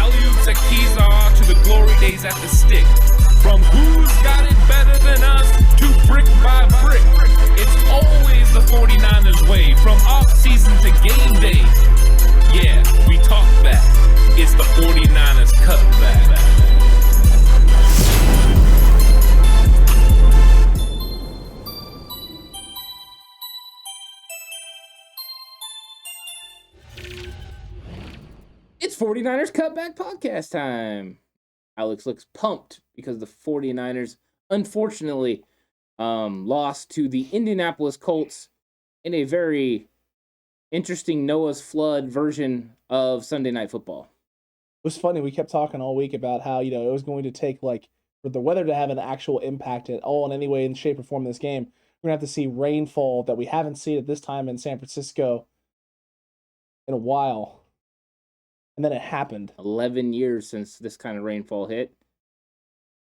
alley-oops at Kezar to the glory days at the stick. From who's got it better than us to brick by brick. It's always the 49ers way, from off-season to game day. Yeah, we talk back. It's the 49ers Cutback. It's 49ers Cutback Podcast time. Alex looks pumped because the 49ers, unfortunately, lost to the Indianapolis Colts in a very interesting Noah's Flood version of Sunday Night Football. It was funny. We kept talking all week about how, it was going to take, for the weather to have an actual impact at all in any way, in shape, or form in this game. We're going to have to see rainfall that we haven't seen at this time in San Francisco in a while. And then it happened. 11 years since this kind of rainfall hit.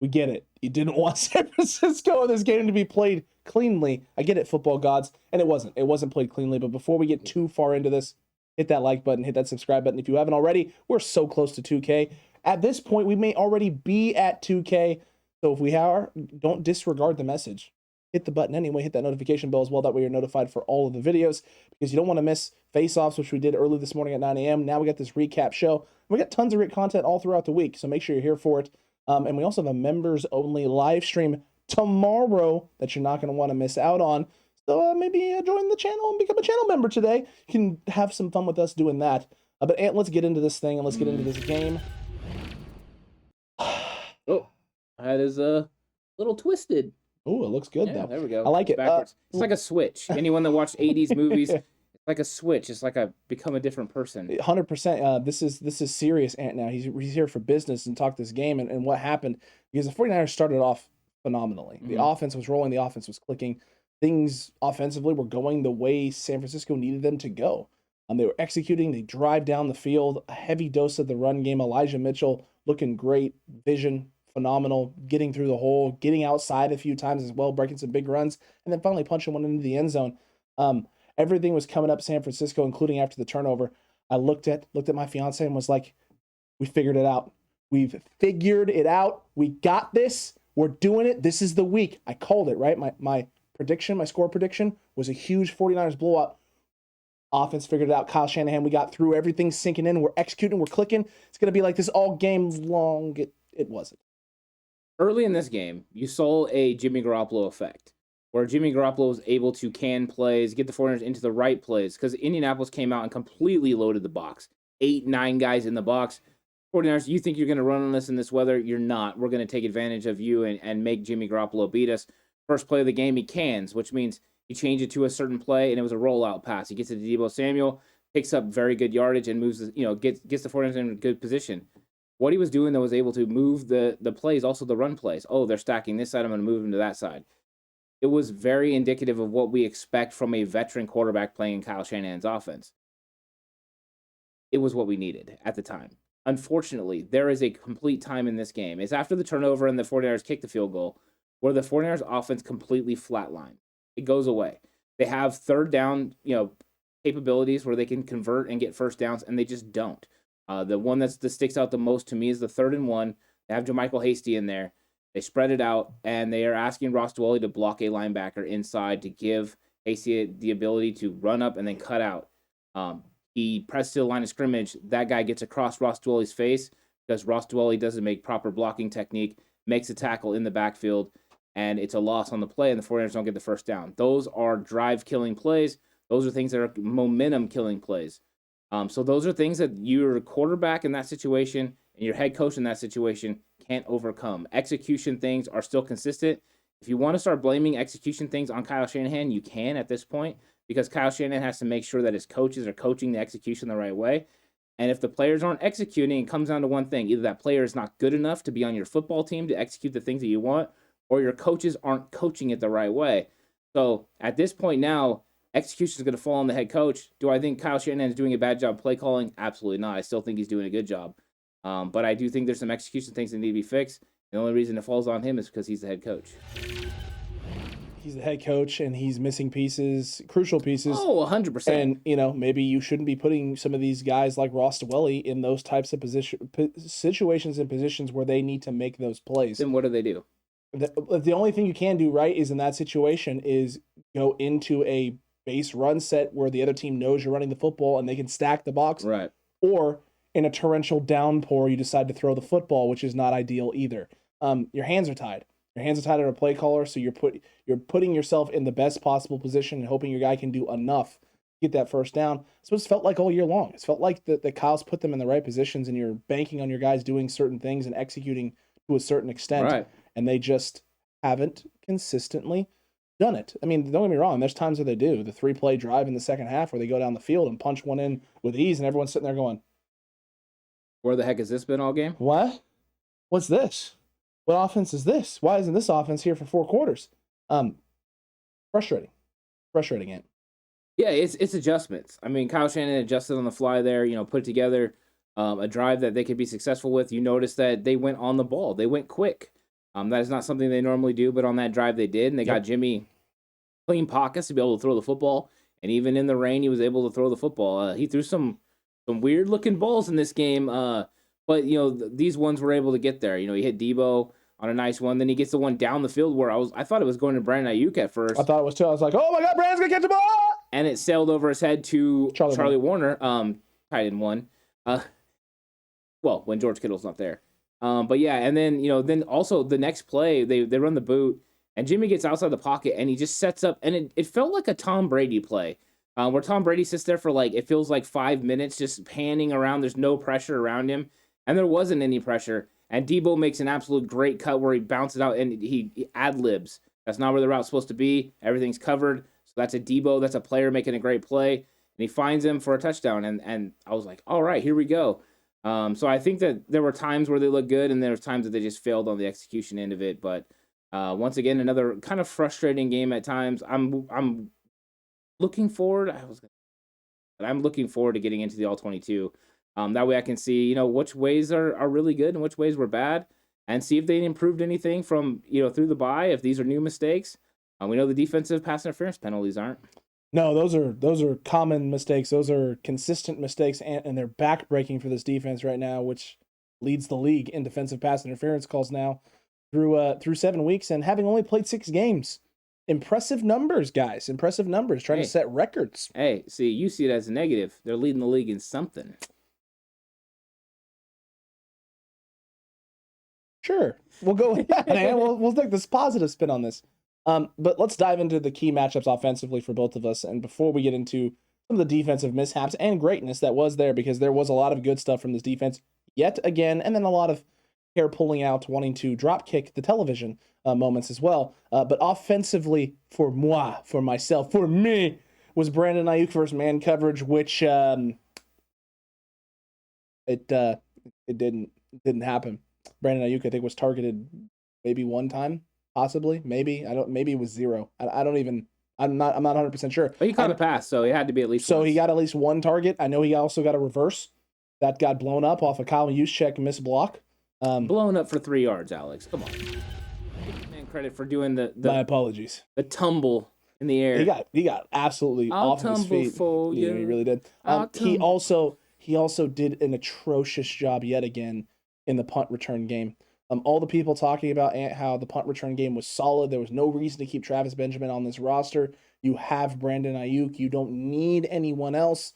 We get it. You didn't want San Francisco in this game to be played cleanly. I get it, football gods. And it wasn't. It wasn't played cleanly. But before we get too far into this, hit that like button, hit that subscribe button. If you haven't already, we're so close to 2K. At this point, we may already be at 2K. So if we are, don't disregard the message. Hit the button anyway. Hit that notification bell as well. That way you're notified for all of the videos, because you don't want to miss face-offs, which we did early this morning at 9 a.m. Now we got this recap show. We got tons of great content all throughout the week, so make sure you're here for it. And we also have a members-only live stream tomorrow that you're not going to want to miss out on. So maybe join the channel and become a channel member today. You can have some fun with us doing that. But Ant, let's get into this thing and let's get into this game. Oh, that is a little twisted. Oh, it looks good, Yeah, though. there we go. I like it. Backwards. It's like a switch. Anyone that watched 80s movies, it's like a switch. It's like a become a different person. 100%. This is serious, Ant, now. He's here for business and talk this game and what happened. Because the 49ers started off phenomenally. Mm-hmm. The offense was rolling. The offense was clicking. Things offensively were going the way San Francisco needed them to go. They were executing. They drive down the field. A heavy dose of the run game. Elijah Mitchell looking great. Vision phenomenal, getting through the hole, getting outside a few times as well, breaking some big runs, and then finally punching one into the end zone. Everything was coming up San Francisco, including after the turnover. I looked at my fiance and was like, we figured it out. We've figured it out. We got this. We're doing it. This is the week. I called it, right? My prediction, my score prediction was a huge 49ers blowout. Offense figured it out. Kyle Shanahan, we got through. Everything's sinking in. We're executing. We're clicking. It's going to be like this all game long. It wasn't. Early in this game, you saw a Jimmy Garoppolo effect, where Jimmy Garoppolo was able to can plays, get the 49ers into the right plays, because Indianapolis came out and completely loaded the box. 8, 9 guys in the box. 49ers, you think you're going to run on us in this weather? You're not. We're going to take advantage of you and make Jimmy Garoppolo beat us. First play of the game, he cans, which means he changed it to a certain play, and it was a rollout pass. He gets it to Deebo Samuel, picks up very good yardage, and moves, gets the 49ers in a good position. What he was doing, though, was able to move the plays, also the run plays. Oh, they're stacking this side, I'm going to move them to that side. It was very indicative of what we expect from a veteran quarterback playing in Kyle Shanahan's offense. It was what we needed at the time. Unfortunately, there is a complete time in this game. It's after the turnover and the 49ers kick the field goal, where the 49ers offense completely flatlined. It goes away. They have third down, capabilities where they can convert and get first downs, and they just don't. The one that sticks out the most to me is the 3rd and 1. They have JaMychal Hasty in there. They spread it out, and they are asking Ross Dwelley to block a linebacker inside to give Hasty the ability to run up and then cut out. He presses to the line of scrimmage. That guy gets across Ross Dwelley's face because Ross Dwelley doesn't make proper blocking technique, makes a tackle in the backfield, and it's a loss on the play, and the 49ers don't get the first down. Those are drive-killing plays. Those are things that are momentum-killing plays. So those are things that your quarterback in that situation and your head coach in that situation can't overcome. Execution things are still consistent. If you want to start blaming execution things on Kyle Shanahan, you can at this point, because Kyle Shanahan has to make sure that his coaches are coaching the execution the right way. And if the players aren't executing, it comes down to one thing. Either that player is not good enough to be on your football team to execute the things that you want, or your coaches aren't coaching it the right way. So at this point now, execution is going to fall on the head coach. Do I think Kyle Shanahan is doing a bad job play calling? Absolutely not. I still think he's doing a good job. But I do think there's some execution things that need to be fixed. The only reason it falls on him is because he's the head coach. he's the head coach and he's missing pieces, crucial pieces. Oh, 100%. And, you know, maybe you shouldn't be putting some of these guys like Ross Dwelly in those types of situations and positions where they need to make those plays. Then what do they do? The only thing you can do right is in that situation is go into a base run set where the other team knows you're running the football and they can stack the box. Right. Or in a torrential downpour, you decide to throw the football, which is not ideal either. Your hands are tied. Your hands are tied on a play caller, so you're putting yourself in the best possible position and hoping your guy can do enough to get that first down. That's what it's felt like all year long. It's felt like that Kyle's put them in the right positions, and you're banking on your guys doing certain things and executing to a certain extent, Right. and they just haven't consistently done it. I mean, don't get me wrong. There's times where they do. The 3-play drive in the second half where they go down the field and punch one in with ease, and everyone's sitting there going, Where the heck has this been all game? what? What's this? What offense is this? Why isn't this offense here for 4 quarters? Frustrating game. Yeah, it's adjustments. I mean, Kyle Shanahan adjusted on the fly there, put together a drive that they could be successful with. You notice that they went on the ball. They went quick. That is not something they normally do, but on that drive they did, and they got Jimmy clean pockets to be able to throw the football. And even in the rain, he was able to throw the football. He threw some weird-looking balls in this game, but, these ones were able to get there. He hit Debo on a nice one. Then he gets the one down the field where I thought it was going to Brandon Ayuk at first. I thought it was too. I was like, oh my God, Brandon's going to catch the ball! And it sailed over his head to Charlie Warner, tight end one. Well, when George Kittle's not there. But yeah, and then, then also the next play, they run the boot, and Jimmy gets outside the pocket, and he just sets up, and it felt like a Tom Brady play, where Tom Brady sits there for it feels like 5 minutes, just panning around. There's no pressure around him, and there wasn't any pressure. And Debo makes an absolute great cut where he bounces out, and he ad-libs. That's not where the route's supposed to be. Everything's covered. So that's a Debo. That's a player making a great play. And he finds him for a touchdown. And I was like, all right, here we go. So I think that there were times where they looked good, and there were times that they just failed on the execution end of it. But once again, another kind of frustrating game at times. I'm looking forward. I'm looking forward to getting into the All-22. That way I can see, which ways are really good and which ways were bad, and see if they improved anything from, through the bye, if these are new mistakes. We know the defensive pass interference penalties aren't. No, those are common mistakes. Those are consistent mistakes, and they're backbreaking for this defense right now, which leads the league in defensive pass interference calls now through 7 weeks, and having only played 6 games. Impressive numbers, guys. Impressive numbers. Trying to set records. Hey, see, you see it as a negative. They're leading the league in something. Sure, we'll go with that, man. We'll take this positive spin on this. But let's dive into the key matchups offensively for both of us. And before we get into some of the defensive mishaps and greatness that was there, because there was a lot of good stuff from this defense yet again, and then a lot of hair pulling out, wanting to drop kick the television moments as well. But offensively, for me, was Brandon Ayuk versus man coverage, which it didn't happen. Brandon Ayuk, I think, was targeted maybe one time, possibly, maybe. Maybe it was 0. I'm not 100% sure. But he caught a pass, so he had to be at least So once. he got at least one target. I know he also got a reverse that got blown up off a Kyle Juszczyk miss block. Blown up for 3 yards, Alex. Come on. Give man credit for doing My apologies. The tumble in the air. He got absolutely off his feet. For you. Yeah, he really did. He also did an atrocious job yet again in the punt return game. All the people talking about how the punt return game was solid. There was no reason to keep Travis Benjamin on this roster. You have Brandon Ayuk. You don't need anyone else.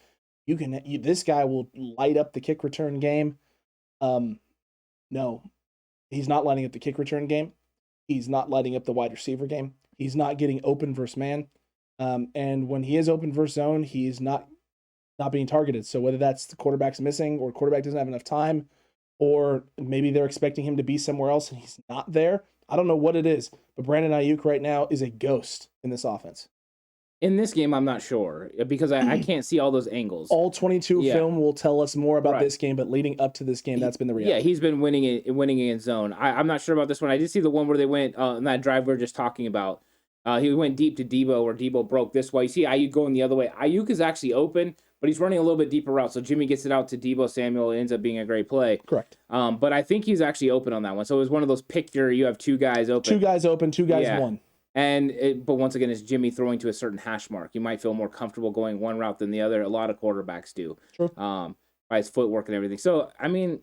This guy will light up the kick return game. No, he's not lighting up the kick return game. He's not lighting up the wide receiver game. He's not getting open versus man. And when he is open versus zone, he's not being targeted. So whether that's the quarterback's missing or quarterback doesn't have enough time, or maybe they're expecting him to be somewhere else and he's not there. I don't know what it is, but Brandon Ayuk right now is a ghost in this offense. In this game, I'm not sure, because I can't see all those angles. All 22 film will tell us more about this game, but leading up to this game, that's been the reality. Yeah, he's been winning in zone. I'm not sure about this one. I did see the one where they went in that drive we were just talking about. He went deep to Debo, where Debo broke this way. You see Ayuk going the other way. Ayuk is actually open, but he's running a little bit deeper route. So Jimmy gets it out to Debo Samuel. It ends up being a great play. Correct. But I think he's actually open on that one. So it was one of those you have 2 guys open. 2 guys open, 2 guys won. But once again, it's Jimmy throwing to a certain hash mark. You might feel more comfortable going one route than the other. A lot of quarterbacks do. True. By his footwork and everything. So, I mean,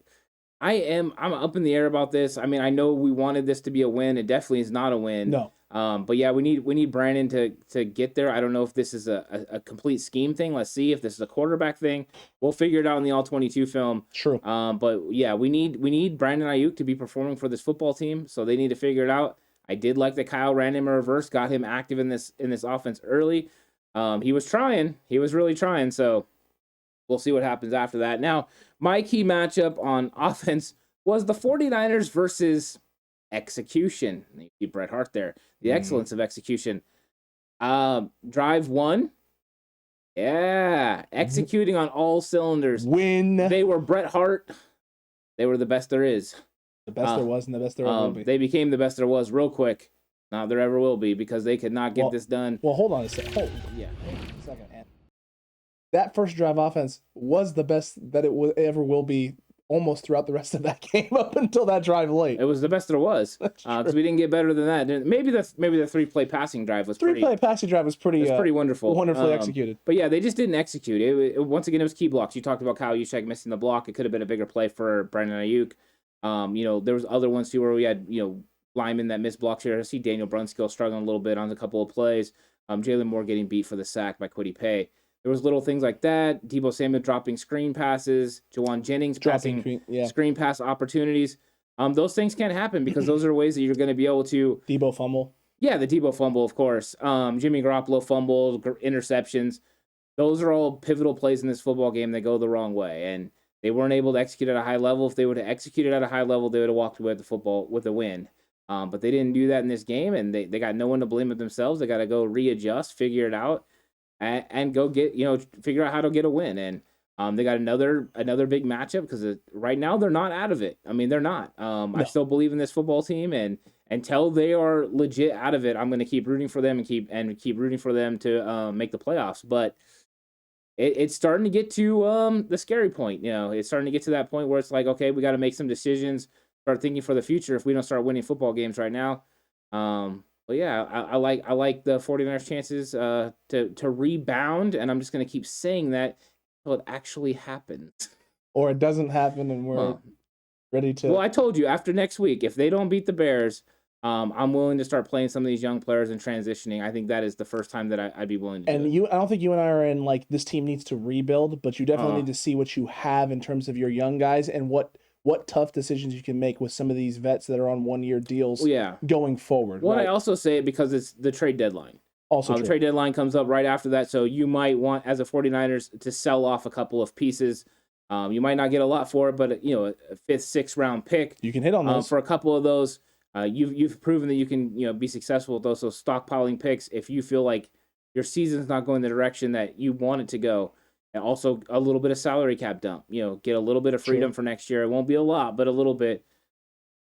I'm up in the air about this. I mean, I know we wanted this to be a win. It definitely is not a win. No. But yeah, we need Brandon to get there. I don't know if this is a complete scheme thing. Let's see if this is a quarterback thing. We'll figure it out in the all-22 film. True. But yeah, we need Brandon Ayuk to be performing for this football team, so they need to figure it out. I did like that Kyle ran him a reverse, got him active in this offense early. He was trying. He was really trying, so we'll see what happens after that. Now, my key matchup on offense was the 49ers versus execution. You see Bret Hart there. The excellence of execution. Drive 1. Yeah. Executing on all cylinders. Win. They were Bret Hart. They were the best there is. The best there was and the best there ever will be. They became the best there was real quick. Not there ever will be because they could not get this done. Well, hold on a second. Hold on a second. That first drive offense was the best that it ever will be almost throughout the rest of that game up until that drive late. It was the best there was because we didn't get better than that. Maybe the 3-play passing drive was three-play passing drive was pretty wonderful, wonderfully executed. But yeah, they just didn't execute it. Once again, it was key blocks. You talked about Kyle Juszczyk missing the block. It could have been a bigger play for Brandon Ayuk. There was other ones too where we had linemen that missed blocks here. I see Daniel Brunskill struggling a little bit on a couple of plays. Jaylon Moore getting beat for the sack by Kwity Paye. There was little things like that. Deebo Samuel dropping screen passes. Jawan Jennings passing screen pass opportunities. Those things can't happen because those are ways that you're going to be able to... Deebo fumble. Yeah, the Deebo fumble, of course. Jimmy Garoppolo fumble, interceptions. Those are all pivotal plays in this football game that go the wrong way. And they weren't able to execute at a high level. If they would have executed at a high level, they would have walked away with the football with a win. But they didn't do that in this game, and they got no one to blame but themselves. They got to go readjust, figure it out, and go get figure out how to get a win. And they got another big matchup because right now they're not out of it. I mean, they're not. No. I still believe in this football team, and until they are legit out of it, I'm going to keep rooting for them and keep rooting for them to make the playoffs. But it's starting to get to the scary point. It's starting to get to that point where it's like, okay, we got to make some decisions. Start thinking for the future if we don't start winning football games right now. But yeah, I like the 49ers chances to rebound, and I'm just going to keep saying that until it actually happens. Or it doesn't happen and we're ready to... Well, I told you, after next week, if they don't beat the Bears, I'm willing to start playing some of these young players and transitioning. I think that is the first time that I'd be willing to do it. I don't think you and I are in, like, this team needs to rebuild, but you definitely need to see what you have in terms of your young guys and what tough decisions you can make with some of these vets that are on one-year deals going forward. Well, right? I also say it because it's the trade deadline. Also the trade deadline comes up right after that, so you might want, as a 49ers, to sell off a couple of pieces. You might not get a lot for it, but a 5th, 6th round pick. You can hit on those. For a couple of those. You've proven that you can be successful with those. So stockpiling picks if you feel like your season's not going the direction that you want it to go. And also a little bit of salary cap dump. Get a little bit of freedom for next year. It won't be a lot, but a little bit.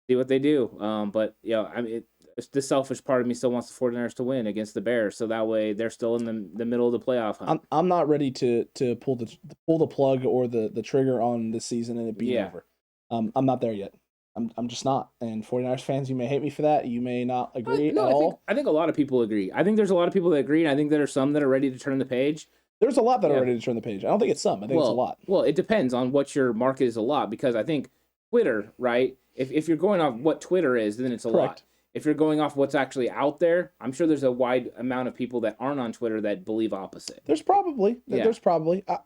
See what they do. But the selfish part of me still wants the 49ers to win against the Bears, so that way they're still in the middle of the playoff hunt. I'm not ready to pull the plug or the trigger on this season and it be over. I'm not there yet. I'm just not. And 49ers fans, you may hate me for that. You may not agree at all. I think a lot of people agree. I think there's a lot of people that agree, and I think there are some that are ready to turn the page. There's a lot that are ready to turn the page. I don't think it's some. I think it's a lot. Well, it depends on what your market is a lot, because I think Twitter, right? If you're going off what Twitter is, then it's a lot. If you're going off what's actually out there, I'm sure there's a wide amount of people that aren't on Twitter that believe opposite. There's probably.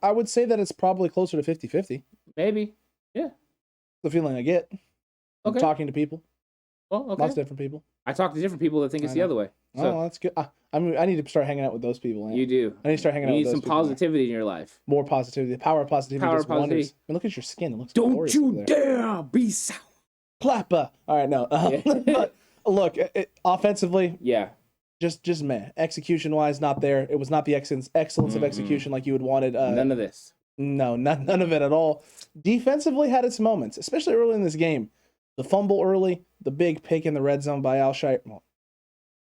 I would say that it's probably closer to 50-50. Maybe. Yeah. The feeling I get. Okay. Talking to people. Well, okay. Lots of different people. I talk to different people that think it's the other way. So. Oh, that's good. I need to start hanging out with those people. Man. You do. I need to start hanging out with those people. You need some positivity in your life. More positivity. The power of positivity. Power of positivity. I mean, look at your skin. It looks glorious. Don't you dare be sour. Clapper. All right, no. But look, offensively. Yeah. Just meh. Execution-wise, not there. It was not the excellence of execution like you would wanted. None of this. No, none of it at all. Defensively had its moments, especially early in this game. The fumble early, the big pick in the red zone by Alshire. Well,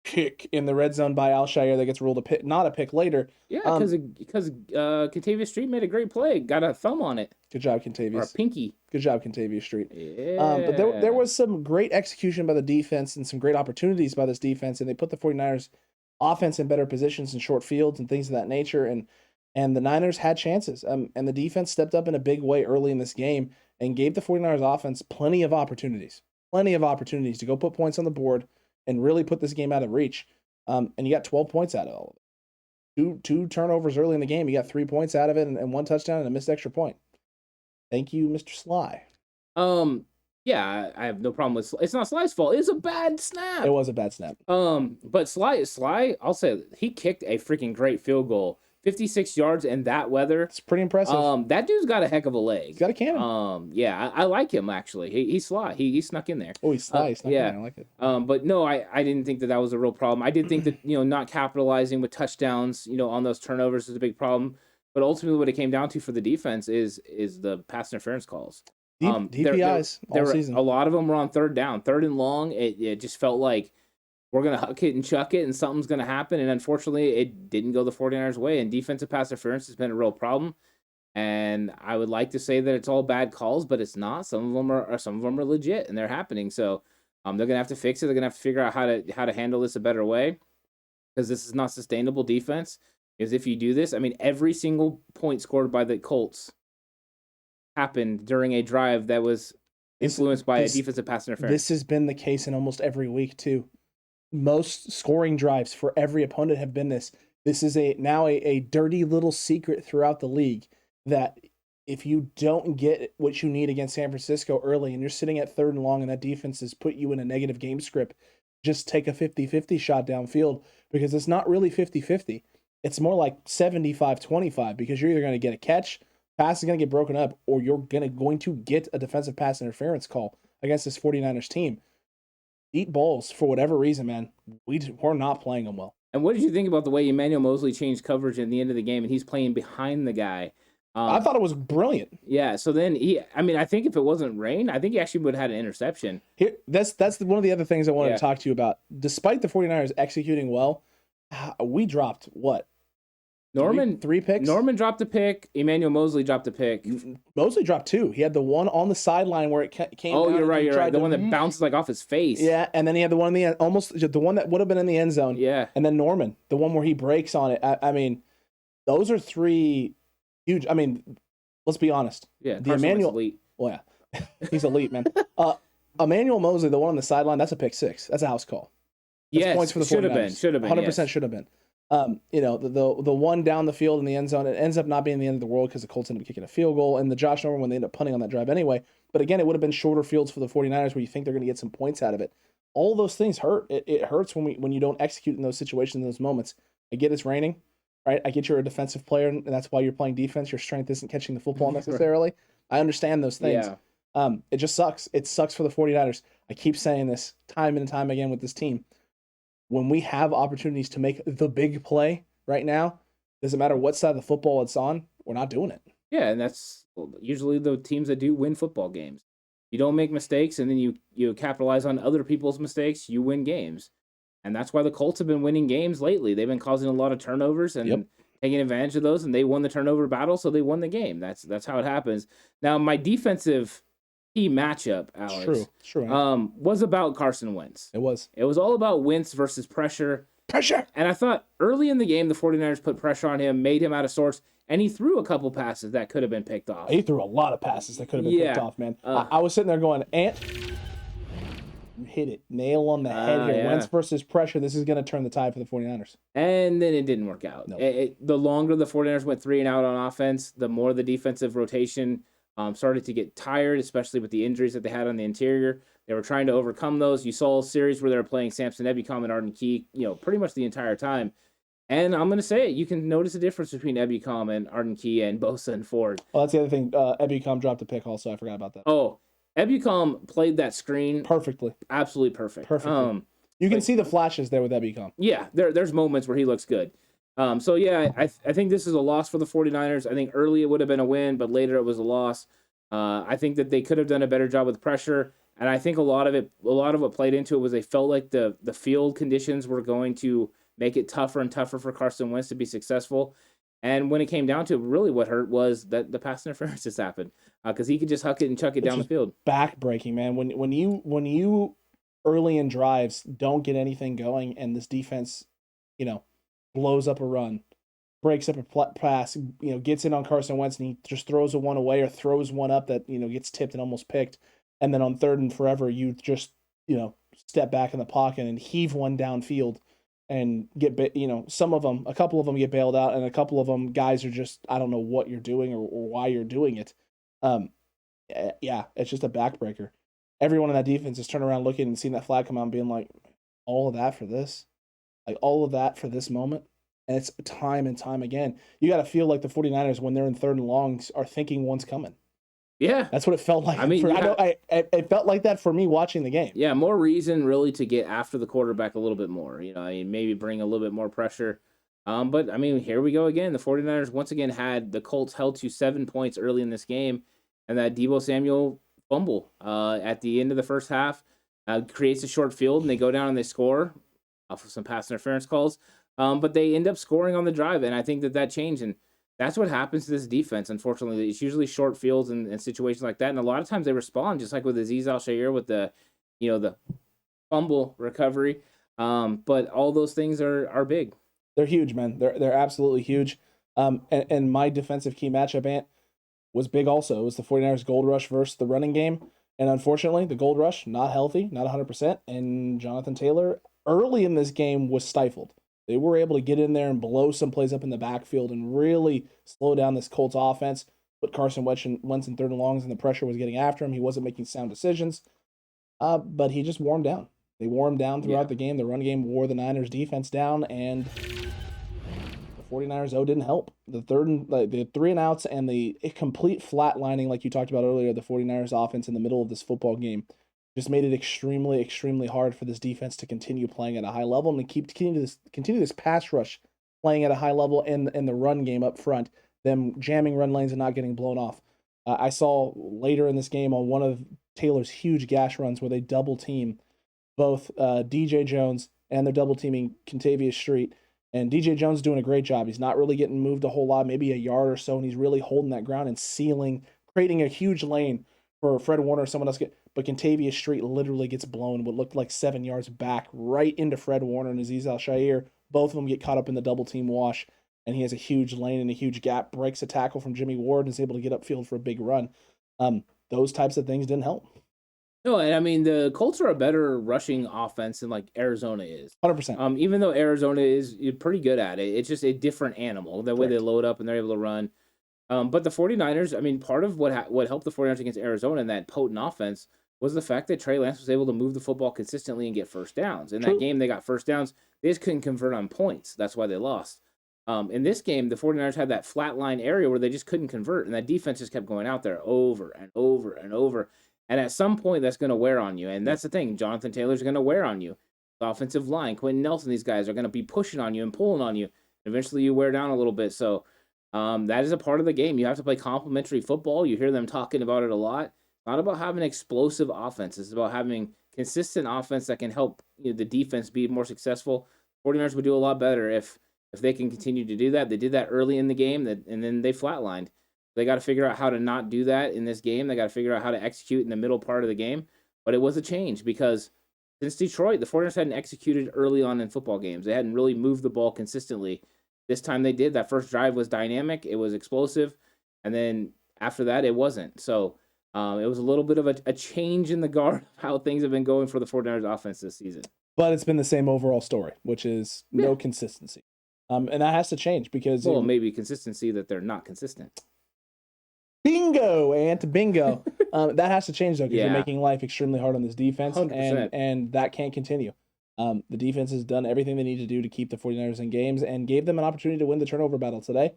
kick in the red zone by Alshire that gets ruled a pick, not a pick later. Yeah, because Contavious Street made a great play, got a thumb on it. Good job, Or a Contavious. pinky. Good job, Contavious Street. Yeah. But there was some great execution by the defense and some great opportunities by this defense, and they put the 49ers offense in better positions in short fields and things of that nature, and the Niners had chances. And the defense stepped up in a big way early in this game and gave the 49ers offense plenty of opportunities to go put points on the board and really put this game out of reach. And you got 12 points out of all of it. Two turnovers early in the game. You got 3 points out of it and one touchdown and a missed extra point. Thank you, Mr. Sly. Yeah, I have no problem with it's not Sly's fault. It's a bad snap. It was a bad snap. But Sly, I'll say he kicked a freaking great field goal. 56 yards in that weather. It's pretty impressive. That dude's got a heck of a leg. He's got a cannon. Yeah, I like him actually. He's Sly. He snuck in there. Oh, he's Sly. He snuck in yeah. there. I like it. But no, I didn't think that was a real problem. I did think that, not capitalizing with touchdowns, on those turnovers is a big problem. But ultimately what it came down to for the defense is the pass interference calls. DPIs all season. A lot of them were on third down. Third and long, it just felt like we're going to huck it and chuck it and something's going to happen. And unfortunately, it didn't go the 49ers' way. And defensive pass interference has been a real problem. And I would like to say that it's all bad calls, but it's not. Some of them are legit and they're happening. So they're going to have to fix it. They're going to have to figure out how to handle this a better way, because this is not sustainable defense. Because if you do this, every single point scored by the Colts happened during a drive that was influenced by a defensive pass interference. This has been the case in almost every week too. Most scoring drives for every opponent have been this. This is now a dirty little secret throughout the league that if you don't get what you need against San Francisco early and you're sitting at third and long and that defense has put you in a negative game script, just take a 50-50 shot downfield, because it's not really 50-50. It's more like 75-25, because you're either going to get a catch, pass is going to get broken up, or you're going to get a defensive pass interference call against this 49ers team. Deep balls, for whatever reason, man, we're not playing them well. And what did you think about the way Emmanuel Mosley changed coverage at the end of the game and he's playing behind the guy? I thought it was brilliant. Yeah, so then I think if it wasn't rain, I think he actually would have had an interception. That's one of the other things I wanted to talk to you about. Despite the 49ers executing well, we dropped what? Three picks? Norman dropped a pick. Emmanuel Mosley dropped a pick. Mosley dropped two. He had the one on the sideline where it came Oh, down. you're right. The one that bounces off his face. Yeah, and then he had the one in the end, almost the one that would have been in the end zone. Yeah. And then Norman, the one where he breaks on it. Those are three huge. Let's be honest. Yeah, the Emmanuel elite. Well, yeah, he's elite, man. Emmanuel Mosley, the one on the sideline, that's a pick six. That's a house call. That's yes, points for the 49ers. Should have been. 100% should have been. The one down the field in the end zone, it ends up not being the end of the world because the Colts ended up kicking a field goal, and the Josh Norman when they end up punting on that drive anyway. But again, it would have been shorter fields for the 49ers where you think they're going to get some points out of it. All those things hurt. It hurts when you don't execute in those situations, in those moments. I get it's raining, right? I get you're a defensive player, and that's why you're playing defense. Your strength isn't catching the football necessarily. I understand those things. Yeah. It just sucks. It sucks for the 49ers. I keep saying this time and time again with this team. When we have opportunities to make the big play right now, doesn't matter what side of the football it's on, we're not doing it. Yeah, and that's usually the teams that do win football games. You don't make mistakes, and then you capitalize on other people's mistakes, you win games. And that's why the Colts have been winning games lately. They've been causing a lot of turnovers and taking advantage of those, and they won the turnover battle, so they won the game. That's how it happens. Now, my defensive key matchup, Alex, True. was about Carson Wentz. It was all about Wentz versus pressure. And I thought early in the game, the 49ers put pressure on him, made him out of sorts, and he threw a couple passes that could have been picked off. He threw a lot of passes that could have been picked off, man. I was sitting there going, Ant, hit it. Nail on the head here. Yeah. Wentz versus pressure. This is going to turn the tide for the 49ers. And then it didn't work out. No. The longer the 49ers went 3 and out on offense, the more the defensive rotation started to get tired, especially with the injuries that they had on the interior. They were trying to overcome those. You saw a series where they were playing Samson Ebukam and Arden Key, pretty much the entire time. And I'm going to say it, you can notice a difference between Ebukam and Arden Key and Bosa and Ford. Well, that's the other thing. Ebukam dropped a pick also. I forgot about that. Oh, Ebukam played that screen perfectly. Absolutely perfect. Perfectly. You can see the flashes there with Ebukam. Yeah, there's moments where he looks good. I think this is a loss for the 49ers. I think early it would have been a win, but later it was a loss. I think that they could have done a better job with pressure. And I think a lot of what played into it was they felt like the field conditions were going to make it tougher and tougher for Carson Wentz to be successful. And when it came down to it, really what hurt was that the pass interference just happened because he could just huck it and chuck it down the field. Backbreaking, man. When you early in drives don't get anything going and this defense, blows up a run, breaks up a pass, gets in on Carson Wentz and he just throws a one away or throws one up that, gets tipped and almost picked. And then on 3rd and forever, you just, step back in the pocket and heave one downfield and get, a couple of them get bailed out and a couple of them guys are just, I don't know what you're doing or why you're doing it. Yeah, it's just a backbreaker. Everyone in that defense is turning around looking and seeing that flag come out and being like, all of that for this? Like, all of that for this moment? And it's time and time again. You got to feel like the 49ers, when they're in 3rd and longs, are thinking one's coming. Yeah. That's what it felt like. I mean, it felt like that for me watching the game. Yeah, more reason really to get after the quarterback a little bit more. Maybe bring a little bit more pressure. But, here we go again. The 49ers once again had the Colts held to 7 points early in this game. And that Deebo Samuel fumble at the end of the first half creates a short field, and they go down and they score off of some pass interference calls. But they end up scoring on the drive, and I think that changed. And that's what happens to this defense, unfortunately. It's usually short fields and situations like that. And a lot of times they respond, just like with Azeez Al-Shaair with the fumble recovery. But all those things are big. They're huge, man. They're absolutely huge. And my defensive key matchup, Ant, was big also. It was the 49ers gold rush versus the running game. And unfortunately, the gold rush, not healthy, not 100%. And Jonathan Taylor, early in this game, was stifled. They were able to get in there and blow some plays up in the backfield and really slow down this Colts offense. Put Carson Wentz in 3rd and longs, and the pressure was getting after him. He wasn't making sound decisions. But he just wore him down. They wore him down throughout the game. The run game wore the Niners defense down, and the 49ers, didn't help. The 3 and outs and the complete flatlining, like you talked about earlier, the 49ers offense in the middle of this football game just made it extremely, extremely hard for this defense to continue playing at a high level and continue this pass rush playing at a high level in the run game up front, them jamming run lanes and not getting blown off. I saw later in this game on one of Taylor's huge gash runs where they double team both DJ Jones and they're double teaming Kentavious Street. And DJ Jones doing a great job. He's not really getting moved a whole lot, maybe a yard or so, and he's really holding that ground and sealing, creating a huge lane for Fred Warner or someone else. But Kentavious Street literally gets blown what looked like 7 yards back right into Fred Warner and Azeez Al-Shaair. Both of them get caught up in the double team wash, and he has a huge lane and a huge gap, breaks a tackle from Jimmy Ward, and is able to get upfield for a big run. Those types of things didn't help. No, and the Colts are a better rushing offense than like Arizona is. 100%. Even though Arizona is pretty good at it, it's just a different animal, the way they load up and they're able to run. But the 49ers, part of what helped the 49ers against Arizona in that potent offense was the fact that Trey Lance was able to move the football consistently and get first downs. In that game, they got first downs. They just couldn't convert on points. That's why they lost. In this game, the 49ers had that flat line area where they just couldn't convert, and that defense just kept going out there over and over and over. And at some point, that's going to wear on you. And that's the thing. Jonathan Taylor's going to wear on you. The offensive line, Quentin Nelson, these guys are going to be pushing on you and pulling on you. Eventually, you wear down a little bit. So that is a part of the game. You have to play complementary football. You hear them talking about it a lot. It's not about having explosive offense. It's about having consistent offense that can help the defense be more successful. 49ers would do a lot better if they can continue to do that. They did that early in the game, and then they flatlined. They got to figure out how to not do that in this game. They got to figure out how to execute in the middle part of the game. But it was a change because since Detroit, the 49ers hadn't executed early on in football games. They hadn't really moved the ball consistently. This time they did. That first drive was dynamic. It was explosive. And then after that, it wasn't. So it was a little bit of a change in the guard of how things have been going for the 49ers offense this season. But it's been the same overall story, which is no consistency. And that has to change because... Well, maybe consistency that they're not consistent. Bingo, bingo. That has to change, though, because you're making life extremely hard on this defense, 100%. and that can't continue. The defense has done everything they need to do to keep the 49ers in games and gave them an opportunity to win the turnover battle today.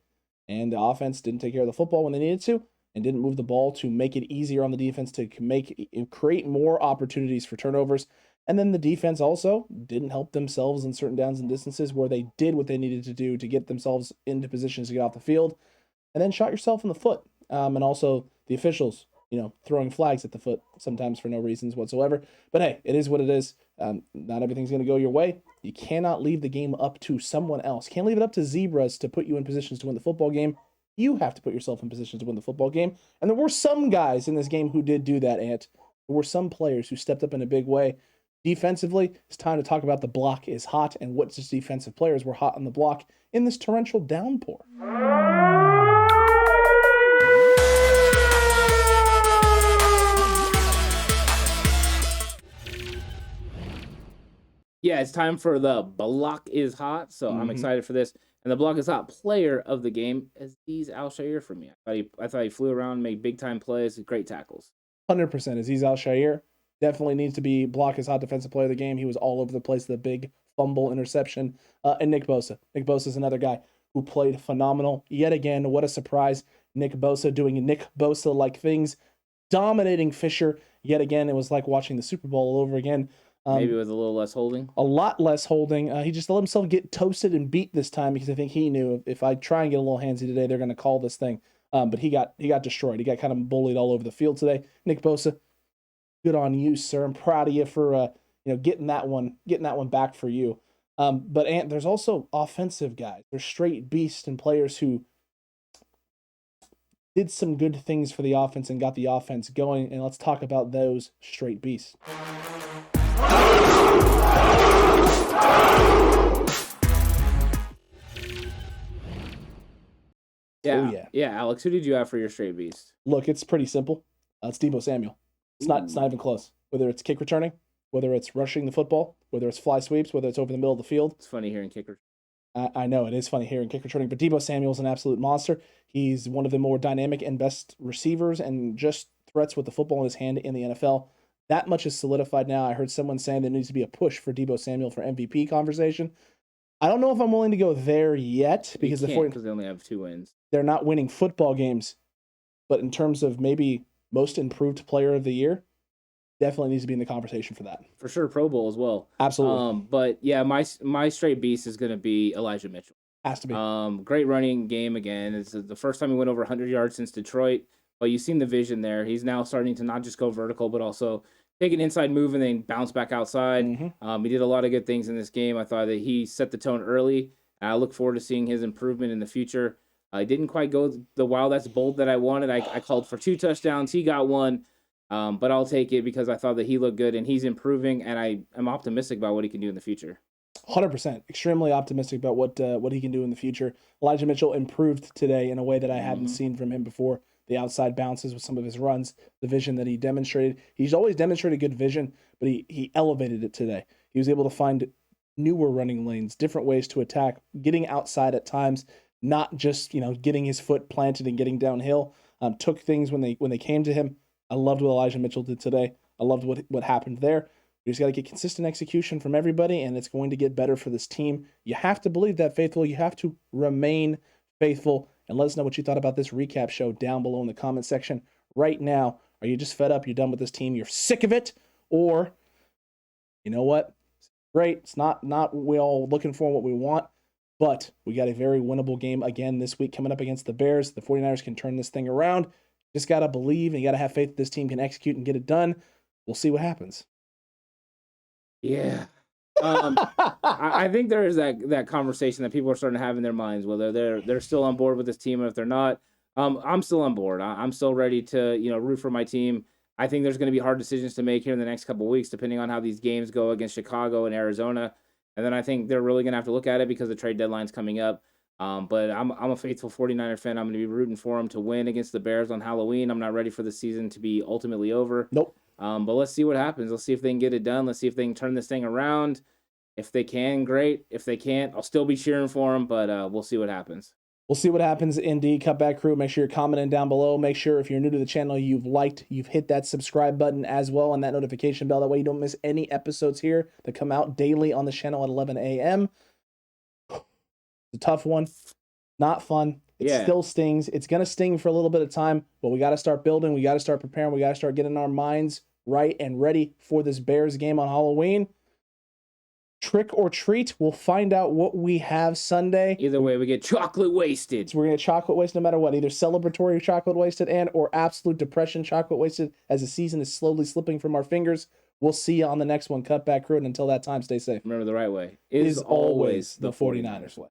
And the offense didn't take care of the football when they needed to and didn't move the ball to make it easier on the defense to create more opportunities for turnovers. And then the defense also didn't help themselves in certain downs and distances where they did what they needed to do to get themselves into positions to get off the field and then shot yourself in the foot. And also the officials throwing flags at the foot sometimes for no reasons whatsoever. But hey, it is what it is. Not everything's going to go your way. You cannot leave the game up to someone else. Can't leave it up to zebras to put you in positions to win the football game. You have to put yourself in positions to win the football game. And there were some guys in this game who did do that, Ant. There were some players who stepped up in a big way. Defensively, it's time to talk about the block is hot and what just defensive players were hot on the block in this torrential downpour. Yeah, it's time for the block is hot, so I'm excited for this. And the block is hot player of the game is Azeez Al-Shaair for me. I thought he flew around, made big time plays, great tackles. 100% Azeez Al-Shaair definitely needs to be block is hot defensive player of the game. He was all over the place, the big fumble interception. And Nick Bosa. Nick Bosa is another guy who played phenomenal. Yet again, what a surprise. Nick Bosa doing Nick Bosa-like things, dominating Fisher. Yet again, it was like watching the Super Bowl all over again. Maybe with a little less holding. A lot less holding. He just let himself get toasted and beat this time because I think he knew if I try and get a little handsy today, they're going to call this thing. But he got destroyed. He got kind of bullied all over the field today. Nick Bosa, good on you, sir. I'm proud of you for getting that one back for you. But Ant, there's also offensive guys. There's straight beasts and players who did some good things for the offense and got the offense going. And let's talk about those straight beasts. Yeah, Alex, who did you have for your straight beast? Look, it's pretty simple. It's Deebo Samuel. It's not even close. Whether it's kick returning, whether it's rushing the football, whether it's fly sweeps, whether it's over the middle of the field. It's funny hearing kick returning. I know it is funny hearing kick returning, but Deebo Samuel's an absolute monster. He's one of the more dynamic and best receivers and just threats with the football in his hand in the NFL. That much is solidified now. I heard someone saying there needs to be a push for Deebo Samuel for MVP conversation. I don't know if I'm willing to go there yet because because they only have 2 wins. They're not winning football games, but in terms of maybe most improved player of the year, definitely needs to be in the conversation for that. For sure, Pro Bowl as well. Absolutely. But yeah, my straight beast is going to be Elijah Mitchell. Has to be. Great running game again. It's the first time he went over 100 yards since Detroit. But you've seen the vision there. He's now starting to not just go vertical, but also take an inside move and then bounce back outside. He did a lot of good things in this game. I thought that he set the tone early. I look forward to seeing his improvement in the future. I didn't quite go the wow, that's bold that I wanted. I called for 2 touchdowns. He got 1. But I'll take it because I thought that he looked good and he's improving, and I am optimistic about what he can do in the future. 100%. Extremely optimistic about what he can do in the future. Elijah Mitchell improved today in a way that I hadn't seen from him before. The outside bounces with some of his runs, the vision that he demonstrated. He's always demonstrated good vision, but he elevated it today. He was able to find newer running lanes, different ways to attack, getting outside at times, not just getting his foot planted and getting downhill. Took things when they came to him. I loved what Elijah Mitchell did today. I loved what happened there. We just got to get consistent execution from everybody, and it's going to get better for this team. You have to believe that, faithful. You have to remain faithful. And let us know what you thought about this recap show down below in the comment section right now. Are you just fed up? You're done with this team? You're sick of it? Or, you know what? It's great. It's not what we're all looking for and what we want, but we got a very winnable game again this week coming up against the Bears. The 49ers can turn this thing around. Just got to believe and you got to have faith that this team can execute and get it done. We'll see what happens. Yeah. I think there is that conversation that people are starting to have in their minds, whether they're still on board with this team or if they're not. I'm still on board. I'm still ready to root for my team. I think there's going to be hard decisions to make here in the next couple of weeks, depending on how these games go against Chicago and Arizona. And then I think they're really going to have to look at it because the trade deadline's coming up. But I'm a faithful 49er fan. I'm going to be rooting for them to win against the Bears on Halloween. I'm not ready for the season to be ultimately over. Nope. But let's see what happens. Let's see if they can get it done. Let's see if they can turn this thing around. If they can, great. If they can't, I'll still be cheering for them, but we'll see what happens. We'll see what happens, Indy. Cutback crew, make sure you're commenting down below. Make sure if you're new to the channel, you've hit that subscribe button as well and that notification bell. That way you don't miss any episodes here that come out daily on the channel at 11 a.m. It's a tough one. Not fun. It still stings. It's going to sting for a little bit of time, but we got to start building. We got to start preparing. We got to start getting our minds right and ready for this Bears game on Halloween. trick or treat. We'll find out what we have Sunday. Either way, we get chocolate wasted. So we're going to chocolate waste no matter what. Either celebratory chocolate wasted or absolute depression chocolate wasted as the season is slowly slipping from our fingers. We'll see you on the next one. Cutback Crew. And until that time, stay safe. Remember, the right way is always the 49ers way.